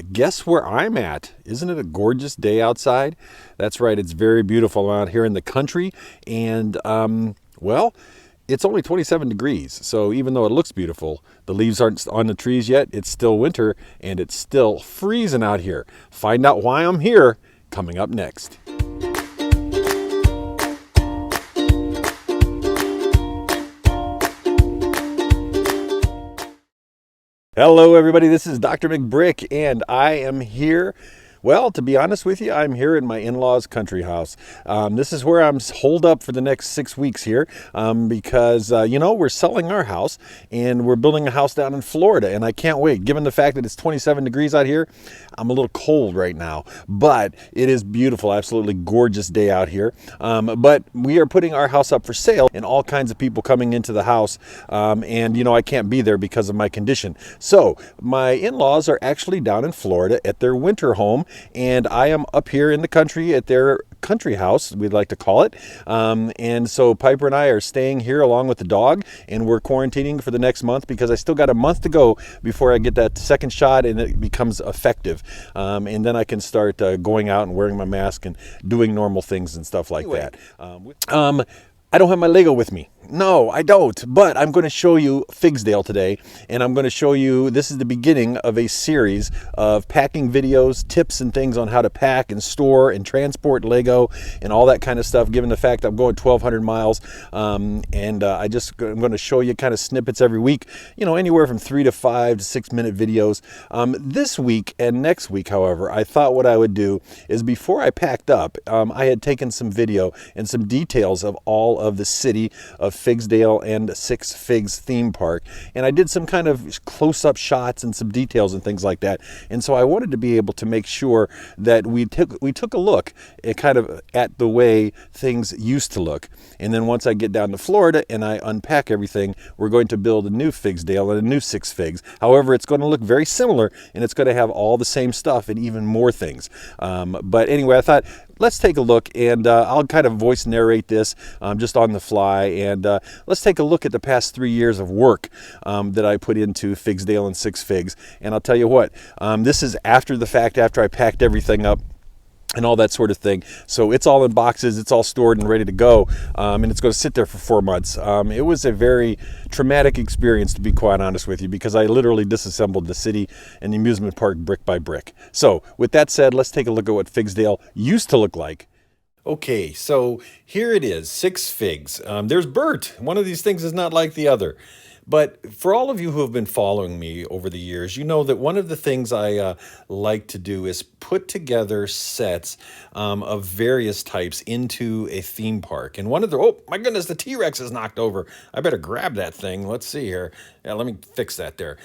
Guess where I'm at? Isn't it a gorgeous day outside? That's right, it's very beautiful out here in the country. And, well, it's only 27 degrees. So even though it looks beautiful, the leaves aren't on the trees yet. It's still winter and it's still freezing out here. Find out why I'm here coming up next. Hello, everybody. This is Drmcbrick, and I am here. Well, to be honest with you, I'm here in my in-laws' country house. This is where I'm holed up for the next 6 weeks here because, we're selling our house and we're building a house down in Florida, and I can't wait. Given the fact that it's 27 degrees out here, I'm a little cold right now, but it is beautiful, absolutely gorgeous day out here. But we are putting our house up for sale, and all kinds of people coming into the house, and I can't be there because of my condition. So my in-laws are actually down in Florida at their winter home, and I am up here in the country at their country house, we'd like to call it. And so Piper and I are staying here along with the dog, and we're quarantining for the next month because I still got a month to go before I get that second shot and it becomes effective. And then I can start going out and wearing my mask and doing normal things and stuff like that. I don't have my Lego with me. No, I don't. But I'm going to show you Figsdale today, and I'm going to show you, this is the beginning of a series of packing videos, tips and things on how to pack and store and transport Lego and all that kind of stuff, given the fact I'm going 1,200 miles. I'm going to show you kind of snippets every week, anywhere from 3 to 5 to 6 minute videos. This week and next week, however, I thought what I would do is before I packed up, I had taken some video and some details of all of the city of Figsdale and SixFigs theme park, and I did some kind of close-up shots and some details and things like that. And so I wanted to be able to make sure that we took a look at kind of at the way things used to look. And then once I get down to Florida and I unpack everything, we're going to build a new Figsdale and a new SixFigs. However, it's going to look very similar, and it's going to have all the same stuff and even more things. But anyway, I thought, let's take a look, and I'll kind of voice narrate this just on the fly, and let's take a look at the past 3 years of work that I put into Figsdale and SixFigs. And I'll tell you what, this is after the fact, after I packed everything up and all that sort of thing. So it's all in boxes, it's all stored and ready to go, and it's going to sit there for 4 months. It was a very traumatic experience, to be quite honest with you, because I literally disassembled the city and the amusement park brick by brick. So with that said, let's take a look at what Figsdale used to look like. Okay, so here it is, SixFigs. There's Bert. One of these things is not like the other. But for all of you who have been following me over the years, you know that one of the things I like to do is put together sets of various types into a theme park. And one of the, oh my goodness, the T-Rex is knocked over. I better grab that thing. Let's see here. Yeah, let me fix that there.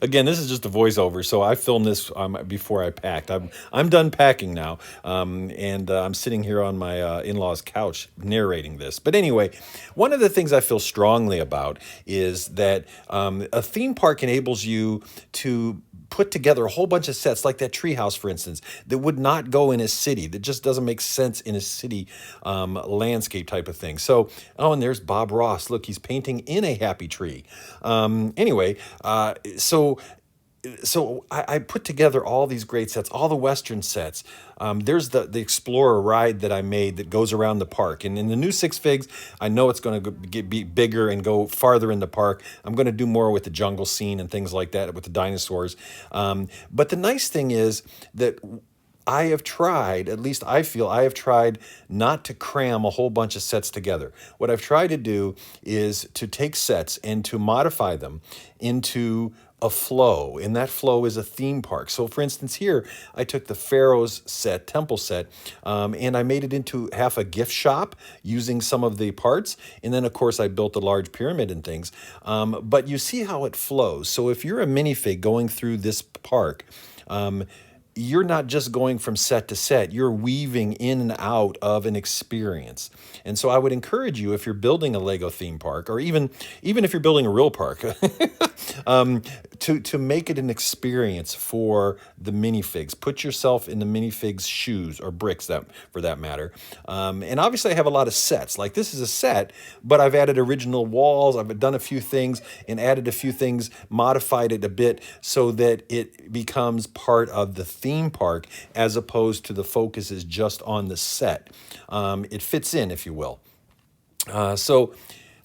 Again, this is just a voiceover, so I filmed this before I packed. I'm done packing now, and I'm sitting here on my in-laws' couch narrating this. But anyway, one of the things I feel strongly about is that a theme park enables you to put together a whole bunch of sets, like that treehouse, for instance, that would not go in a city, that just doesn't make sense in a city landscape type of thing. So, oh, and there's Bob Ross. Look, he's painting in a happy tree. So I put together all these great sets, all the Western sets. There's the Explorer ride that I made that goes around the park. And in the new SixFigs, I know it's going to be bigger and go farther in the park. I'm going to do more with the jungle scene and things like that with the dinosaurs. But the nice thing is that I have tried, at least I feel I have tried not to cram a whole bunch of sets together. What I've tried to do is to take sets and to modify them into a flow, and that flow is a theme park. So for instance, here I took the Pharaoh's set, temple set, and I made it into half a gift shop using some of the parts, and then of course I built a large pyramid and things. But you see how it flows. So if you're a minifig going through this park, you're not just going from set to set, you're weaving in and out of an experience. And so I would encourage you, if you're building a Lego theme park, or even if you're building a real park, to make it an experience for the minifigs. Put yourself in the minifigs' shoes, or bricks, that for that matter. And obviously I have a lot of sets. Like this is a set, but I've added original walls. I've done a few things and added a few things, modified it a bit so that it becomes part of the theme park as opposed to the focus is just on the set. It fits in, if you will. So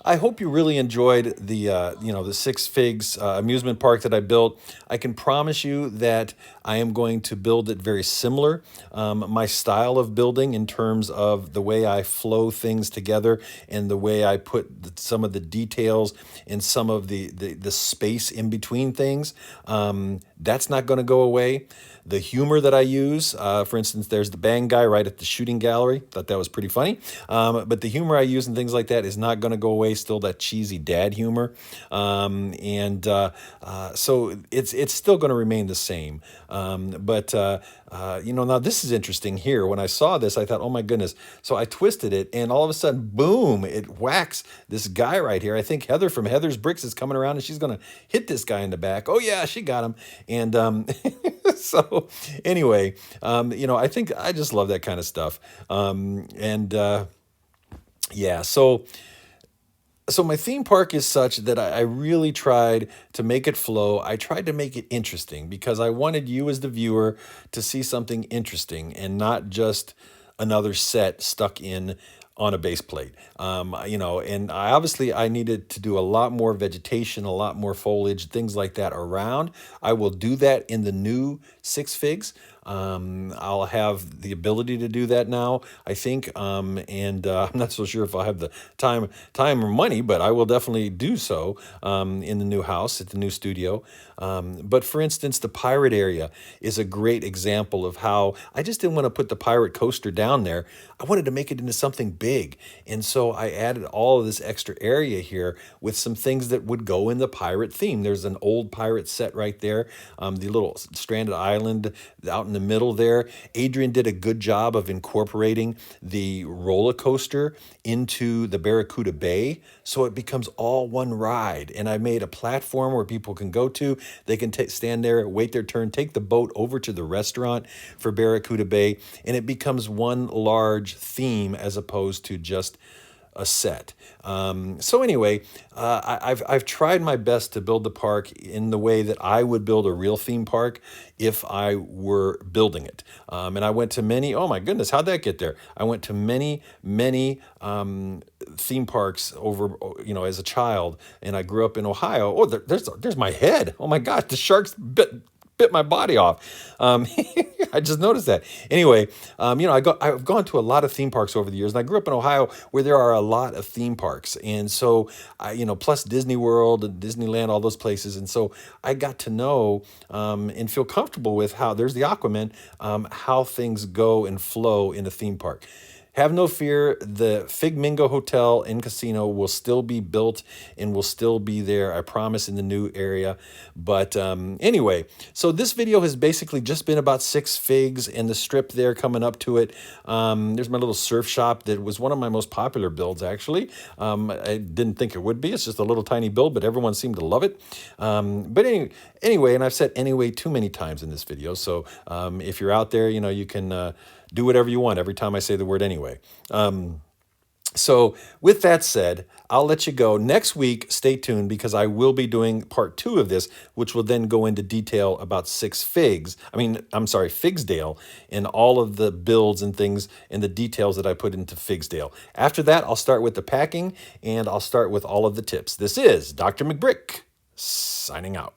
I hope you really enjoyed the the Six Figs amusement park that I built. I can promise you that I am going to build it very similar. My style of building in terms of the way I flow things together and the way I put some of the details and some of the space in between things, that's not going to go away. The humor that I use, for instance, there's the bang guy right at the shooting gallery. Thought that was pretty funny. But the humor I use and things like that is not going to go away. Still that cheesy dad humor. So it's still going to remain the same. Now this is interesting here. When I saw this, I thought, oh my goodness. So I twisted it and all of a sudden, boom, it whacks this guy right here. I think Heather from Heather's Bricks is coming around and she's going to hit this guy in the back. Oh yeah, she got him. And so anyway, I think I just love that kind of stuff. Yeah, so my theme park is such that I really tried to make it flow. I tried to make it interesting because I wanted you as the viewer to see something interesting and not just another set stuck in on a base plate. And I needed to do a lot more vegetation, a lot more foliage, things like that around. I will do that in the new Six Figs. I'll have the ability to do that now, I think. I'm not so sure if I'll have the time or money, but I will definitely do so in the new house, at the new studio. But for instance, the pirate area is a great example of how I just didn't want to put the pirate coaster down there. I wanted to make it into something big. And so I added all of this extra area here with some things that would go in the pirate theme. There's an old pirate set right there, the little stranded island out in the middle there. Adrian did a good job of incorporating the roller coaster into the Barracuda Bay, so it becomes all one ride. And I made a platform where people can go to. They can stand there, wait their turn, take the boat over to the restaurant for Barracuda Bay, and it becomes one large theme as opposed to just a set. So anyway, I've tried my best to build the park in the way that I would build a real theme park if I were building it. And I went to many, oh my goodness, how'd that get there? I went to many theme parks over, as a child, and I grew up in Ohio. Oh, there's my head. Oh my gosh, the sharks bit my body off. I just noticed that. Anyway, I've gone to a lot of theme parks over the years, and I grew up in Ohio where there are a lot of theme parks. And so, plus Disney World and Disneyland, all those places. And so I got to know and feel comfortable with how, there's the Aquaman, how things go and flow in a theme park. Have no fear, the Figmingo Hotel and Casino will still be built and will still be there, I promise, in the new area. But anyway, so this video has basically just been about Six Figs and the strip there coming up to it. There's my little surf shop that was one of my most popular builds, actually. I didn't think it would be. It's just a little tiny build, but everyone seemed to love it. But anyway, and I've said anyway too many times in this video, so if you're out there, you can do whatever you want every time I say the word anyway. So with that said, I'll let you go. Next week, stay tuned because I will be doing part 2 of this, which will then go into detail about Figsdale and all of the builds and things and the details that I put into Figsdale. After that, I'll start with the packing and I'll start with all of the tips. This is Dr. McBrick signing out.